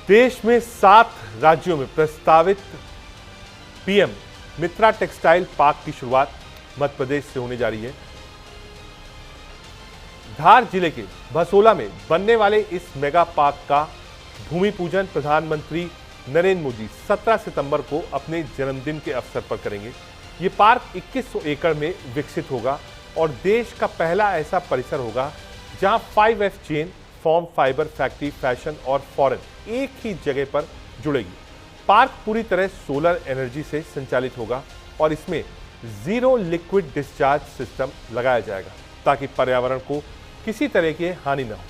देश में 7 राज्यों में प्रस्तावित पीएम मित्रा टेक्सटाइल पार्क की शुरुआत मध्य प्रदेश से होने जा रही है। धार जिले के भसोला में बनने वाले इस मेगा पार्क का भूमि पूजन प्रधानमंत्री नरेंद्र मोदी 17 सितंबर को अपने जन्मदिन के अवसर पर करेंगे। ये पार्क 2100 एकड़ में विकसित होगा और देश का पहला ऐसा परिसर होगा जहां 5F chain, form, fibre factory, fashion और फॉरेन एक ही जगह पर जुड़ेगी। पार्क पूरी तरह सोलर एनर्जी से संचालित होगा और इसमें जीरो लिक्विड डिस्चार्ज सिस्टम लगाया जाएगा ताकि पर्यावरण को किसी तरह की हानि न हो।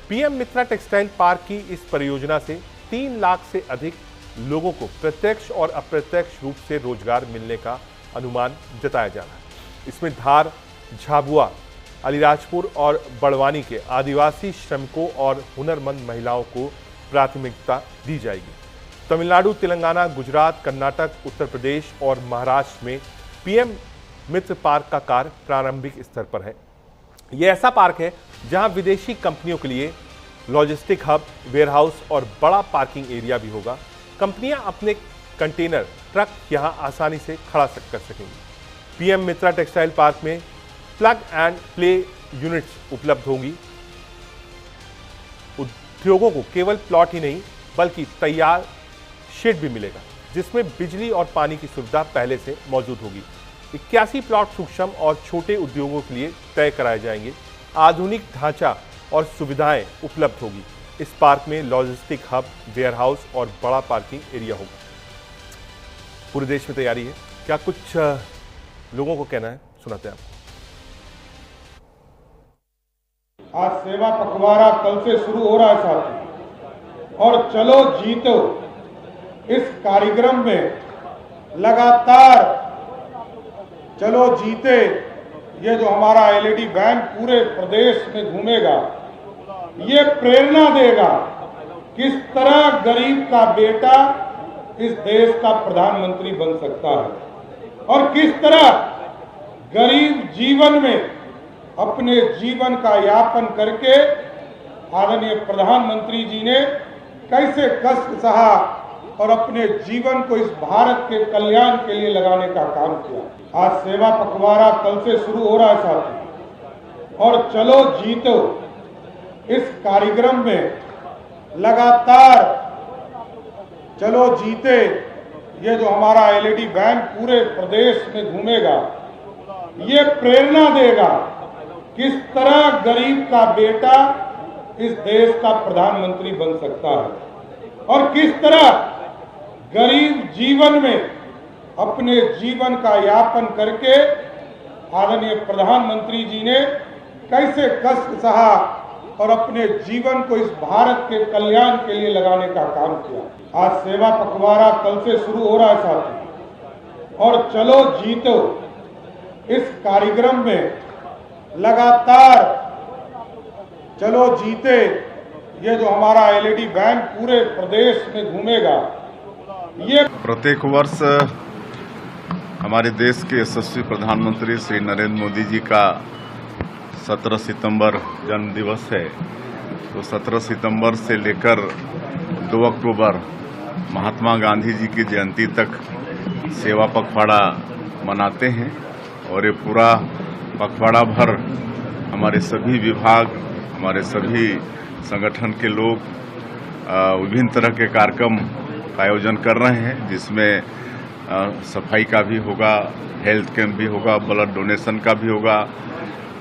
पीएम मित्रा टेक्सटाइल पार्क की इस परियोजना से 3 लाख से अधिक लोगों को प्रत्यक्ष और अप्रत्यक्ष रूप से रोजगार मिलने का अनुमान जताया जा रहा है। इसमें धार, झाबुआ, अलीराजपुर और बड़वानी के आदिवासी श्रमिकों और हुनरमंद महिलाओं को प्राथमिकता दी जाएगी। तमिलनाडु, तेलंगाना, गुजरात, कर्नाटक, उत्तर प्रदेश और महाराष्ट्र में पीएम मित्र पार्क का कार्य प्रारंभिक स्तर पर है। यह ऐसा पार्क है जहां विदेशी कंपनियों के लिए लॉजिस्टिक हब, वेयरहाउस और बड़ा पार्किंग एरिया भी होगा। कंपनियां अपने कंटेनर ट्रक यहां आसानी से खड़ा कर सकेंगी। पीएम मित्रा टेक्सटाइल पार्क में प्लग एंड प्ले यूनिट्स उपलब्ध होंगी। उद्योगों को केवल प्लॉट ही नहीं बल्कि तैयार शेड भी मिलेगा जिसमें बिजली और पानी की सुविधा पहले से मौजूद होगी। 81 प्लॉट सूक्ष्म और छोटे उद्योगों के लिए तय कराए जाएंगे। आधुनिक ढांचा और सुविधाएं उपलब्ध होगी। इस पार्क में लॉजिस्टिक हब, वेयरहाउस और बड़ा पार्किंग एरिया होगा। पूरे देश में तैयारी है। क्या कुछ लोगों को कहना है, सुनाते हैं आपको। आज सेवा पखवाड़ा कल से शुरू हो रहा है साथी, और चलो जीतो इस कार्यक्रम में लगातार चलो जीते ये जो हमारा एलईडी वैन पूरे प्रदेश में घूमेगा, ये प्रेरणा देगा किस तरह गरीब का बेटा इस देश का प्रधानमंत्री बन सकता है और किस तरह गरीब जीवन में अपने जीवन का यापन करके आदरणीय प्रधानमंत्री जी ने कैसे कष्ट सहा और अपने जीवन को इस भारत के कल्याण के लिए लगाने का काम किया। आज सेवा पखवाड़ा कल से शुरू हो रहा है साथी, और चलो जीतो इस कार्यक्रम में लगातार चलो जीते ये जो हमारा एलईडी वैन पूरे प्रदेश में घूमेगा, ये प्रेरणा देगा किस तरह गरीब का बेटा इस देश का प्रधानमंत्री बन सकता है और किस तरह गरीब जीवन में अपने जीवन का यापन करके आदरणीय प्रधानमंत्री जी ने कैसे कष्ट सहा और अपने जीवन को इस भारत के कल्याण के लिए लगाने का काम किया। आज सेवा पखवाड़ा कल से शुरू हो रहा है साथी, और चलो जीतो इस कार्यक्रम में लगातार चलो जीते ये जो हमारा एलईडी वैन पूरे प्रदेश में घूमेगा। ये प्रत्येक वर्ष हमारे देश के यशस्वी प्रधानमंत्री श्री नरेंद्र मोदी जी का 17 सितंबर जन्म दिवस है। तो 17 सितंबर से लेकर 2 अक्टूबर महात्मा गांधी जी की जयंती तक सेवा पखवाड़ा मनाते हैं और ये पूरा पखवाड़ा भर हमारे सभी विभाग, हमारे सभी संगठन के लोग विभिन्न तरह के कार्यक्रम का आयोजन कर रहे हैं, जिसमें सफाई का भी होगा, हेल्थ कैंप भी होगा, ब्लड डोनेशन का भी होगा,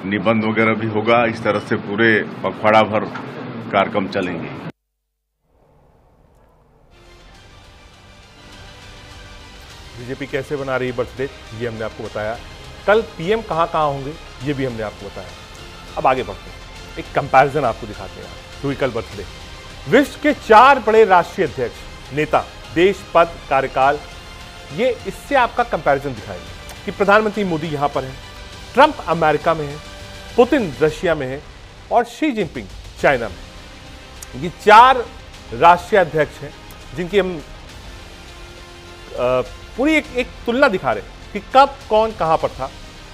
निबंध वगैरह भी होगा। इस तरह से पूरे पखवाड़ा भर कार्यक्रम चलेंगे। बीजेपी कैसे बना रही है बर्थडे, ये हमने आपको बताया। कल पीएम कहां होंगे, ये भी हमने आपको बताया। अब आगे बढ़ते हैं, एक कंपैरिजन आपको दिखाते हैं। हुई कल बर्थडे। विश्व के 4 बड़े राष्ट्रीय अध्यक्ष, नेता, देश, पद, कार्यकाल, ये इससे आपका कंपैरिजन दिखाएंगे कि प्रधानमंत्री मोदी यहां पर है, ट्रंप अमेरिका में है, पुतिन रशिया में है और शी जिनपिंग चाइना में। ये 4 राष्ट्रीय अध्यक्ष हैं जिनकी हम पूरी एक तुलना दिखा रहे हैं कि कब कौन कहां पर था,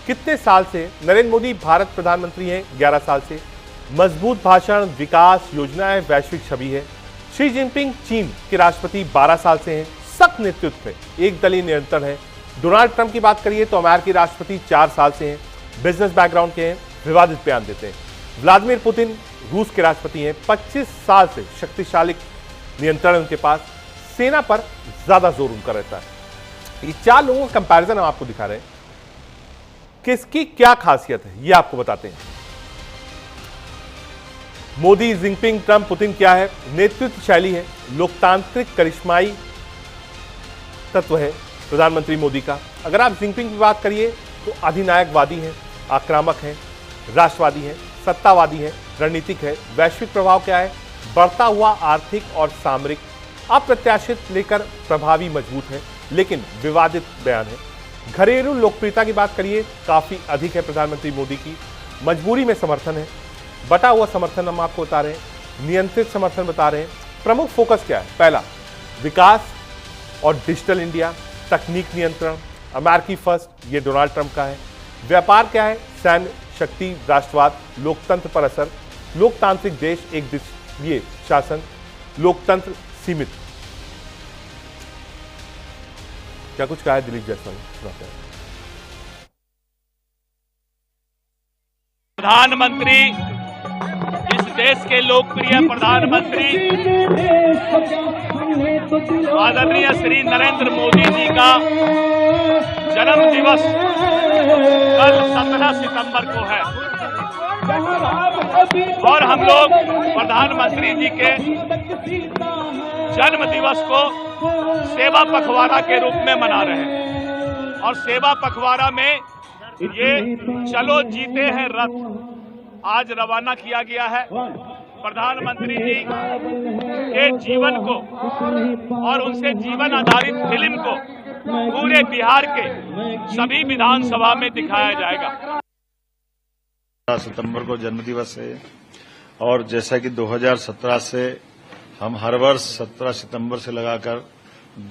कितने साल से। नरेंद्र मोदी भारत प्रधानमंत्री हैं 11 साल से। मजबूत भाषण, विकास योजनाएं, वैश्विक छवि है। शी जिनपिंग चीन के राष्ट्रपति 12 साल से हैं, सख्त नेतृत्व है, एक दलीय नियंत्रण है। डोनाल्ड ट्रंप की बात करिए तो अमेरिकी राष्ट्रपति 4 साल से हैं, बिजनेस बैकग्राउंड के हैं, विवादित बयान देते हैं। व्लादिमीर पुतिन रूस के राष्ट्रपति हैं, 25 साल से शक्तिशाली नियंत्रण उनके पास, सेना पर ज्यादा जोर उनका रहता है। ये 4 लोगों का कंपैरिजन हम आपको दिखा रहे हैं, किसकी क्या खासियत है ये आपको बताते हैं। मोदी, जिनपिंग, ट्रंप, पुतिन क्या है? नेतृत्व शैली है, लोकतांत्रिक करिश्माई तत्व है प्रधानमंत्री मोदी का। अगर आप जिनपिंग की बात करिए तो अधिनायकवादी हैं, आक्रामक हैं, राष्ट्रवादी हैं, सत्तावादी हैं, रणनीतिक है। वैश्विक प्रभाव क्या है? बढ़ता हुआ आर्थिक और सामरिक, अप्रत्याशित लेकर प्रभावी, मजबूत है, लेकिन विवादित बयान है। घरेलू लोकप्रियता की बात करिए, काफी अधिक है प्रधानमंत्री मोदी की। मजबूरी में समर्थन है, बटा हुआ समर्थन हम आपको बता रहे हैं, नियंत्रित समर्थन बता रहे हैं। प्रमुख फोकस क्या है? पहला, विकास और डिजिटल इंडिया, तकनीक नियंत्रण, अमेरिकी फर्स्ट, ये डोनाल्ड ट्रंप का है। व्यापार क्या है? सैन्य शक्ति, राष्ट्रवाद, लोकतंत्र पर असर, लोकतांत्रिक देश, एक ये शासन, लोकतंत्र सीमित। क्या कुछ कहा है दिलीप जायसवाल? सुनाते हैं। प्रधानमंत्री, इस देश के लोकप्रिय प्रधानमंत्री आदरणीय श्री नरेंद्र मोदी जी का जन्म दिवस कल 17 सितंबर को है और हम लोग प्रधानमंत्री जी के जन्म दिवस को सेवा पखवाड़ा के रूप में मना रहे हैं। और सेवा पखवाड़ा में ये चलो जीते हैं रथ आज रवाना किया गया है। प्रधानमंत्री जी के जीवन को और उनसे जीवन आधारित फिल्म को पूरे बिहार के सभी विधानसभा में दिखाया जाएगा। 17 सितंबर को जन्मदिवस है और जैसा कि 2017 से हम हर वर्ष 17 सितंबर से लगाकर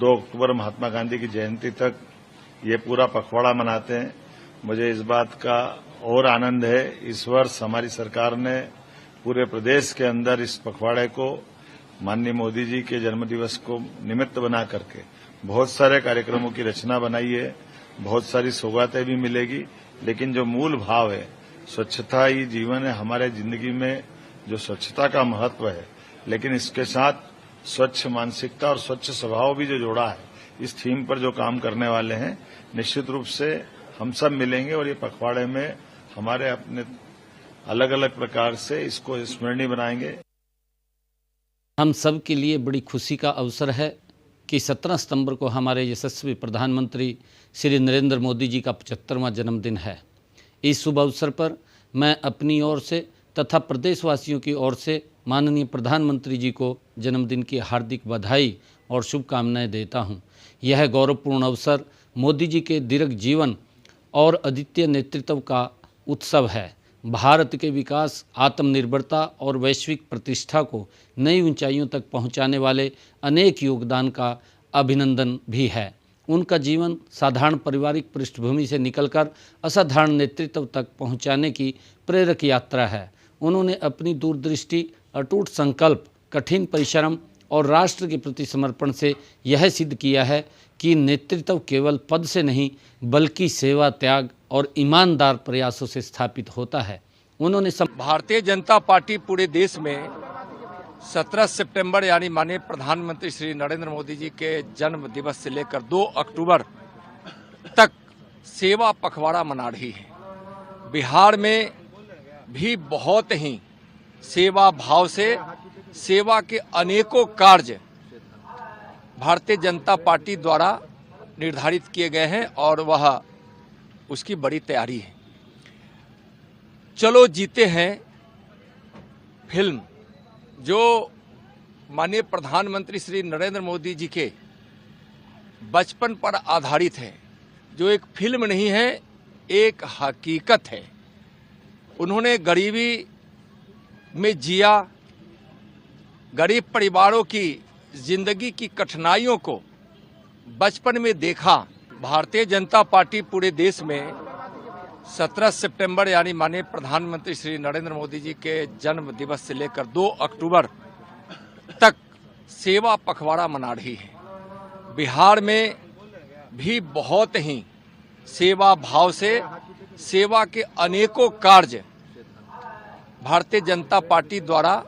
2 अक्टूबर महात्मा गांधी की जयंती तक ये पूरा पखवाड़ा मनाते हैं। मुझे इस बात का और आनंद है, इस वर्ष हमारी सरकार ने पूरे प्रदेश के अंदर इस पखवाड़े को माननीय मोदी जी के जन्मदिवस को निमित्त बना करके बहुत सारे कार्यक्रमों की रचना बनाई है। बहुत सारी सौगातें भी मिलेगी, लेकिन जो मूल भाव है स्वच्छता ही जीवन है। हमारे जिंदगी में जो स्वच्छता का महत्व है, लेकिन इसके साथ स्वच्छ मानसिकता और स्वच्छ स्वभाव भी जो जोड़ा है, इस थीम पर जो काम करने वाले हैं, निश्चित रूप से हम सब मिलेंगे और ये पखवाड़े में हमारे अपने अलग अलग प्रकार से इसको स्मरणीय बनाएंगे। हम सब के लिए बड़ी खुशी का अवसर है कि 17 सितंबर को हमारे यशस्वी प्रधानमंत्री श्री नरेंद्र मोदी जी का 75वां जन्मदिन है। इस शुभ अवसर पर मैं अपनी ओर से तथा प्रदेशवासियों की ओर से माननीय प्रधानमंत्री जी को जन्मदिन की हार्दिक बधाई और शुभकामनाएं देता हूं। यह गौरवपूर्ण अवसर मोदी जी के दीर्घ जीवन और अद्वितीय नेतृत्व का उत्सव है। भारत के विकास, आत्मनिर्भरता और वैश्विक प्रतिष्ठा को नई ऊंचाइयों तक पहुंचाने वाले अनेक योगदान का अभिनंदन भी है। उनका जीवन साधारण पारिवारिक पृष्ठभूमि से निकलकर असाधारण नेतृत्व तक पहुंचाने की प्रेरक यात्रा है। उन्होंने अपनी दूरदृष्टि, अटूट संकल्प, कठिन परिश्रम और राष्ट्र के प्रति समर्पण से यह सिद्ध किया है कि नेतृत्व केवल पद से नहीं बल्कि सेवा, त्याग और ईमानदार प्रयासों से स्थापित होता है। उन्होंने भारतीय जनता पार्टी पूरे देश में 17 सितंबर यानी माननीय प्रधानमंत्री श्री नरेंद्र मोदी जी के जन्म दिवस से लेकर 2 अक्टूबर तक सेवा पखवाड़ा मना रही है। बिहार में भी बहुत ही सेवा भाव से सेवा के अनेकों कार्य भारतीय जनता पार्टी द्वारा निर्धारित किए गए हैं और वह उसकी बड़ी तैयारी है। चलो जीते हैं फिल्म जो माननीय प्रधानमंत्री श्री नरेंद्र मोदी जी के बचपन पर आधारित है, जो एक फिल्म नहीं है, एक हकीकत है। उन्होंने गरीबी में जिया, गरीब परिवारों की जिंदगी की कठिनाइयों को बचपन में देखा। भारतीय जनता पार्टी पूरे देश में 17 सितंबर यानी माननीय प्रधानमंत्री श्री नरेंद्र मोदी जी के जन्म दिवस से लेकर 2 अक्टूबर तक सेवा पखवाड़ा मना रही है। बिहार में भी बहुत ही सेवा भाव से सेवा के अनेकों कार्य भारतीय जनता पार्टी द्वारा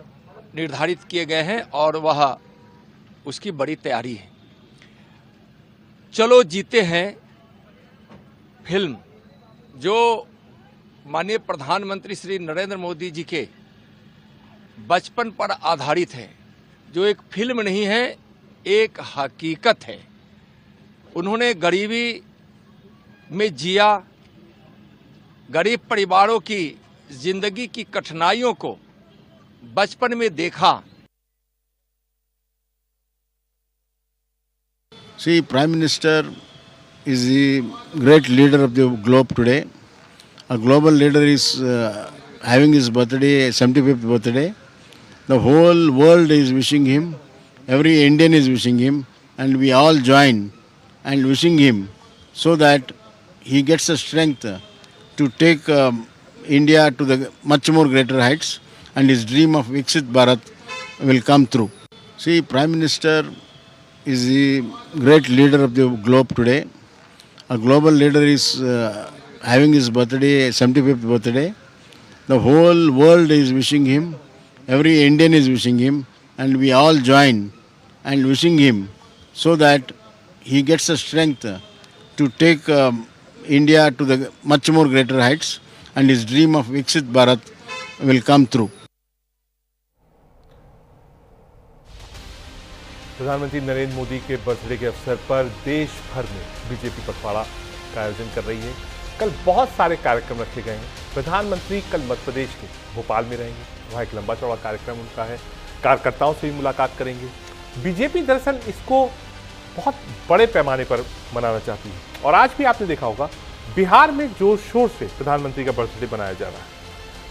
निर्धारित किए गए हैं और वह उसकी बड़ी तैयारी है। चलो जीते हैं फिल्म जो माननीय प्रधानमंत्री श्री नरेंद्र मोदी जी के बचपन पर आधारित है, जो एक फिल्म नहीं है, एक हकीकत है। उन्होंने गरीबी में जिया, गरीब परिवारों की जिंदगी की कठिनाइयों को बचपन में देखा। See, Prime Minister is the great leader of the globe today. A global leader is having his birthday, 75th birthday. The whole world is wishing him. Every Indian is wishing him. And we all join and wishing him so that he gets the strength to take India to the much more greater heights and his dream of Viksit Bharat will come true. See, Prime Minister is the great leader of the globe today. A global leader is having his birthday, 75th birthday. The whole world is wishing him. Every Indian is wishing him. And we all join and wishing him so that he gets the strength to take India to the much more greater heights and his dream of Viksit Bharat will come true. प्रधानमंत्री नरेंद्र मोदी के birthday के अवसर पर देश भर में BJP पखवाड़ा का आयोजन कर रही है। कल बहुत सारे कार्यक्रम रखे गए हैं। प्रधानमंत्री कल मध्य प्रदेश के भोपाल में रहेंगे, वहाँ एक लंबा चौड़ा कार्यक्रम उनका है। कार्यकर्ताओं से भी मुलाकात करेंगे। बीजेपी दरअसल इसको बहुत बड़े पैमाने पर मनाना चाहती है और आज भी आपने देखा होगा बिहार में जोर शोर से प्रधानमंत्री का बर्थडे मनाया जा रहा है।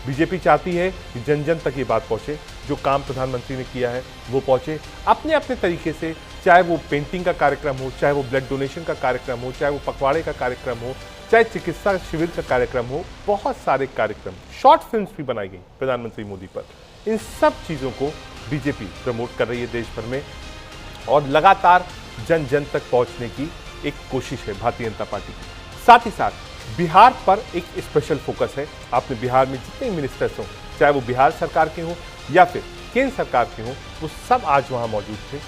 बीजेपी चाहती है कि जन जन तक ये बात पहुंचे, जो काम प्रधानमंत्री ने किया है वो पहुंचे अपने अपने तरीके से, चाहे वो पेंटिंग का कार्यक्रम हो, चाहे वो ब्लड डोनेशन का कार्यक्रम हो, चाहे वो पखवाड़े का कार्यक्रम हो, चाहे चिकित्सा शिविर का कार्यक्रम हो। बहुत सारे कार्यक्रम, शॉर्ट फिल्म्स भी बनाई गई प्रधानमंत्री मोदी पर। इन सब चीज़ों को बीजेपी प्रमोट कर रही है देश भर में और लगातार जन जन तक पहुंचने की एक कोशिश है भारतीय जनता पार्टी की। साथ ही साथ बिहार पर एक स्पेशल फोकस है। आपने बिहार में जितने मिनिस्टर्स हों, चाहे वो बिहार सरकार के हों या फिर केंद्र सरकार के हों, वो सब आज वहाँ मौजूद थे।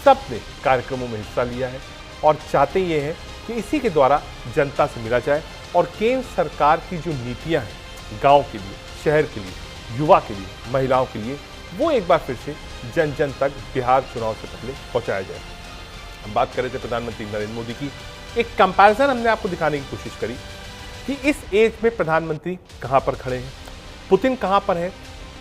सब ने कार्यक्रमों में हिस्सा लिया है और चाहते ये हैं कि इसी के द्वारा जनता से मिला जाए और केंद्र सरकार की जो नीतियाँ हैं गाँव के लिए, शहर के लिए, युवा के लिए, महिलाओं के लिए, वो एक बार फिर से जन जन तक बिहार चुनाव से पहले पहुँचाया जाए। हम बात कर रहे थे प्रधानमंत्री नरेंद्र मोदी की। एक कंपैरिजन हमने आपको दिखाने की कोशिश करी कि इस एज में प्रधानमंत्री कहां पर खड़े हैं, पुतिन कहां पर है,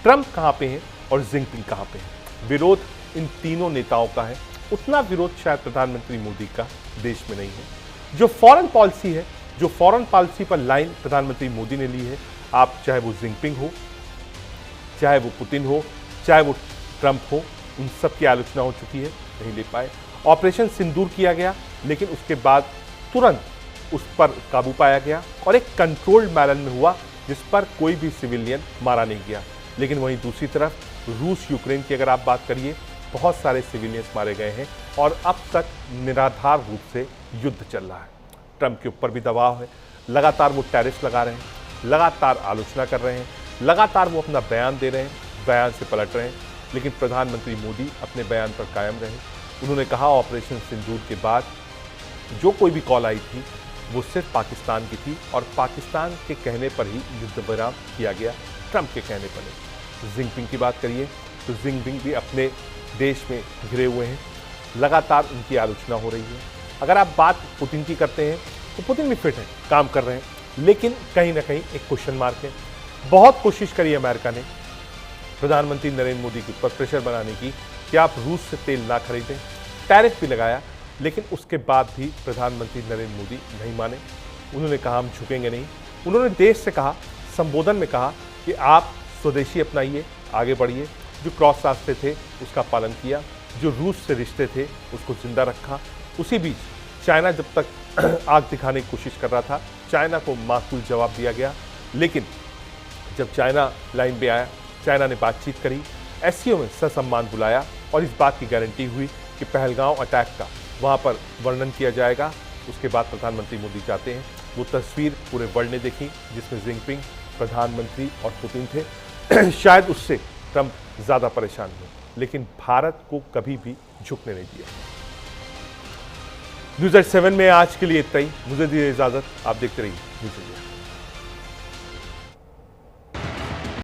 ट्रंप कहां पे हैं और जिनपिंग कहां पे है। विरोध इन तीनों नेताओं का है, उतना विरोध शायद प्रधानमंत्री मोदी का देश में नहीं है। जो फॉरेन पॉलिसी है, जो फॉरेन पॉलिसी पर लाइन प्रधानमंत्री मोदी ने ली है, आप चाहे वो जिनपिंग हो, चाहे वो पुतिन हो, चाहे वो ट्रंप हो, उन सब की आलोचना हो चुकी है, नहीं ले पाए। ऑपरेशन सिंदूर किया गया लेकिन उसके बाद तुरंत उस पर काबू पाया गया और एक कंट्रोल्ड मैनर में हुआ जिस पर कोई भी सिविलियन मारा नहीं गया। लेकिन वहीं दूसरी तरफ रूस यूक्रेन की अगर आप बात करिए, बहुत सारे सिविलियंस मारे गए हैं और अब तक निराधार रूप से युद्ध चल रहा है। ट्रंप के ऊपर भी दबाव है, लगातार वो टैरिफ लगा रहे हैं, लगातार आलोचना कर रहे हैं, लगातार वो अपना बयान दे रहे हैं, बयान से पलट रहे हैं। लेकिन प्रधानमंत्री मोदी अपने बयान पर कायम रहे। उन्होंने कहा ऑपरेशन सिंदूर के बाद जो कोई भी कॉल आई थी वो सिर्फ पाकिस्तान की थी और पाकिस्तान के कहने पर ही युद्ध विराम किया गया, ट्रंप के कहने पर नहीं। जिनपिंग की बात करिए तो जिनपिंग भी अपने देश में घिरे हुए हैं, लगातार उनकी आलोचना हो रही है। अगर आप बात पुतिन की करते हैं तो पुतिन भी फिट है, काम कर रहे हैं, लेकिन कहीं ना कहीं एक क्वेश्चन मार्क है। बहुत कोशिश करी अमेरिका ने प्रधानमंत्री नरेंद्र मोदी के ऊपर प्रेशर बनाने की कि आप रूस से तेल ना खरीदें, टैरिफ भी लगाया, लेकिन उसके बाद भी प्रधानमंत्री नरेंद्र मोदी नहीं माने। उन्होंने कहा हम झुकेंगे नहीं। उन्होंने देश से कहा, संबोधन में कहा कि आप स्वदेशी अपनाइए, आगे बढ़िए। जो क्रॉस रास्ते थे उसका पालन किया, जो रूस से रिश्ते थे उसको जिंदा रखा। उसी बीच चाइना जब तक आग दिखाने की कोशिश कर रहा था, चाइना को माकूल जवाब दिया गया। लेकिन जब चाइना लाइन पे आया, चाइना ने बातचीत करी, एससीओ में ससम्मान बुलाया और इस बात की गारंटी हुई कि पहलगांव अटैक का वहां पर वर्णन किया जाएगा। उसके बाद प्रधानमंत्री मोदी चाहते हैं वो तस्वीर पूरे वर्ल्ड ने देखी जिसमें जिनपिंग, प्रधानमंत्री और पुतिन थे। शायद उससे ट्रंप ज्यादा परेशान हुए, लेकिन भारत को कभी भी झुकने नहीं दिया। न्यूज़ 7 में आज के लिए इतना ही। मुझे दीजिए इजाजत, आप देखते रहिए न्यूज़ 8।